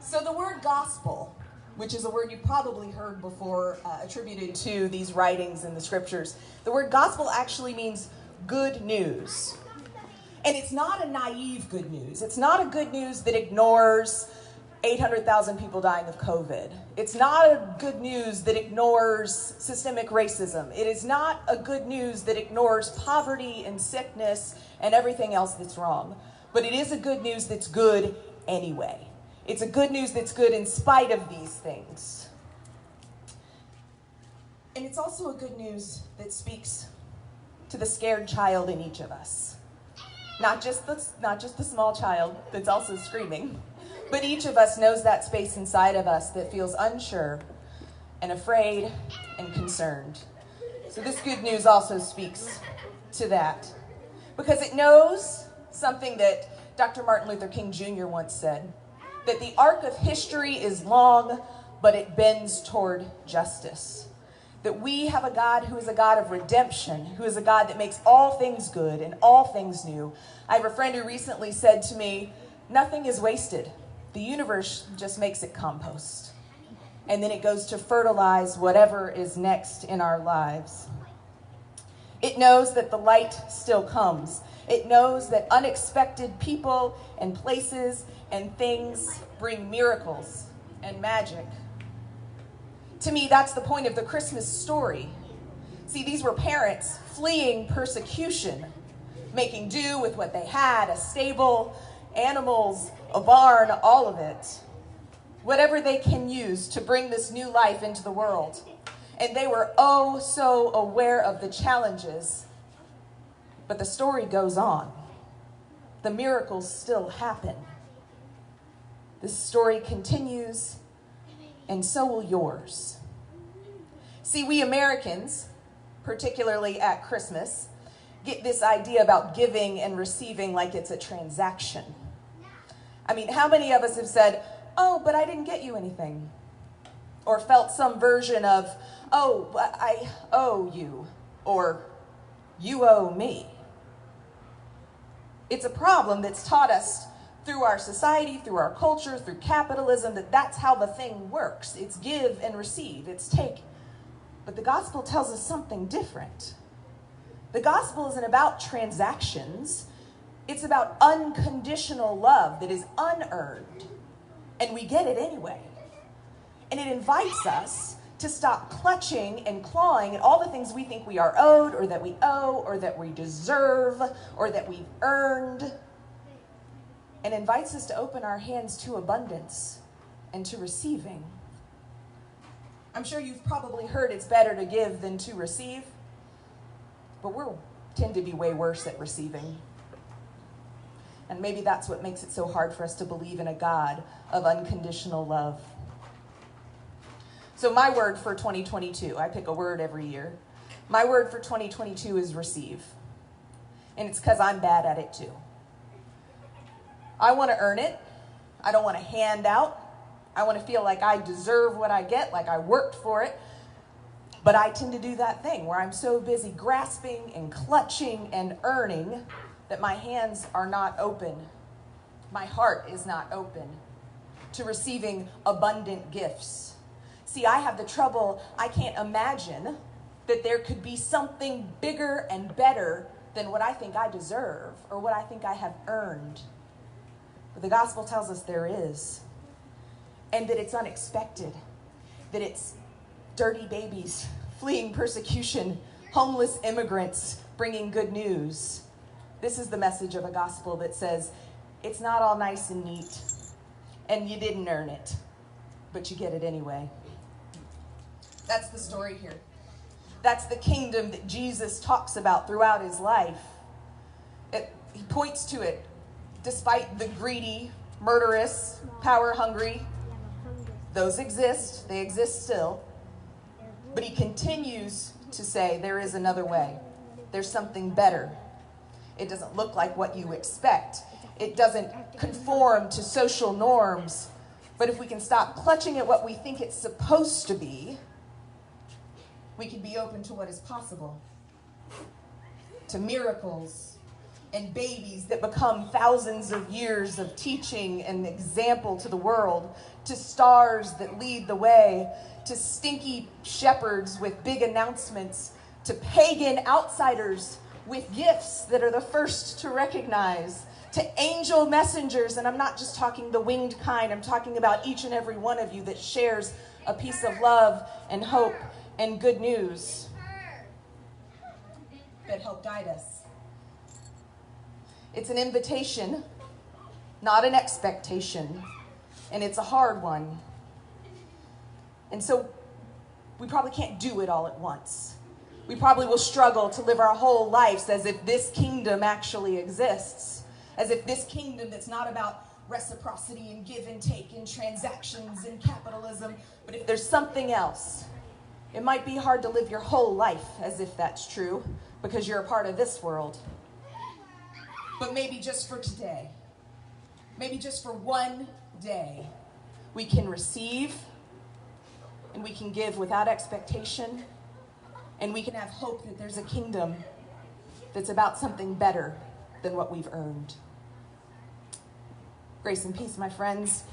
So the word gospel, which is a word you probably heard before attributed to these writings in the scriptures, the word gospel actually means good news. And it's not a naive good news. It's not a good news that ignores 800,000 people dying of COVID. It's not a good news that ignores systemic racism. It is not a good news that ignores poverty and sickness and everything else that's wrong. But it is a good news that's good anyway. It's a good news that's good in spite of these things. And it's also a good news that speaks to the scared child in each of us. Not just the small child that's also screaming, but each of us knows that space inside of us that feels unsure and afraid and concerned. So this good news also speaks to that, because it knows something that Dr. Martin Luther King Jr. once said, that the arc of history is long, but it bends toward justice. That we have a God who is a God of redemption, who is a God that makes all things good and all things new. I have a friend who recently said to me, nothing is wasted. The universe just makes it compost. And then it goes to fertilize whatever is next in our lives. It knows that the light still comes. It knows that unexpected people and places and things bring miracles and magic. To me, that's the point of the Christmas story. See, these were parents fleeing persecution, making do with what they had, a stable, animals, a barn, all of it. Whatever they can use to bring this new life into the world. And they were oh so aware of the challenges. But the story goes on. The miracles still happen. This story continues, and so will yours. See, we Americans, particularly at Christmas, get this idea about giving and receiving like it's a transaction. I mean, how many of us have said, oh, but I didn't get you anything? Or felt some version of, oh, but I owe you, or you owe me. It's a problem that's taught us through our society, through our culture, through capitalism, that's how the thing works. It's give and receive, it's take. But the gospel tells us something different. The gospel isn't about transactions. It's about unconditional love that is unearned. And we get it anyway. And it invites us to stop clutching and clawing at all the things we think we are owed, or that we owe, or that we deserve, or that we've earned. And invites us to open our hands to abundance and to receiving. I'm sure you've probably heard it's better to give than to receive, but we tend to be way worse at receiving. And maybe that's what makes it so hard for us to believe in a God of unconditional love. So my word for 2022, I pick a word every year. My word for 2022 is receive. And it's because I'm bad at it too. I want to earn it. I don't want to hand out. I want to feel like I deserve what I get, like I worked for it. But I tend to do that thing where I'm so busy grasping and clutching and earning that my hands are not open. My heart is not open to receiving abundant gifts. See, I have the trouble, I can't imagine that there could be something bigger and better than what I think I deserve or what I think I have earned. But the gospel tells us there is, and that it's unexpected, that it's dirty babies fleeing persecution, homeless immigrants bringing good news. This is the message of a gospel that says it's not all nice and neat, and you didn't earn it, but you get it anyway. That's the story here. That's the kingdom that Jesus talks about throughout his life. He points to it. Despite the greedy, murderous, power-hungry, those exist, they exist still. But he continues to say there is another way. There's something better. It doesn't look like what you expect. It doesn't conform to social norms. But if we can stop clutching at what we think it's supposed to be, we can be open to what is possible, to miracles and babies that become thousands of years of teaching and example to the world, to stars that lead the way, to stinky shepherds with big announcements, to pagan outsiders with gifts that are the first to recognize, to angel messengers, and I'm not just talking the winged kind, I'm talking about each and every one of you that shares a piece of love and hope and good news that help guide us. It's an invitation, not an expectation, and it's a hard one. And so we probably can't do it all at once. We probably will struggle to live our whole lives as if this kingdom actually exists, as if this kingdom that's not about reciprocity and give and take and transactions and capitalism, but if there's something else, it might be hard to live your whole life as if that's true because you're a part of this world. But maybe just for today, maybe just for one day, we can receive and we can give without expectation, and we can have hope that there's a kingdom that's about something better than what we've earned. Grace and peace, my friends.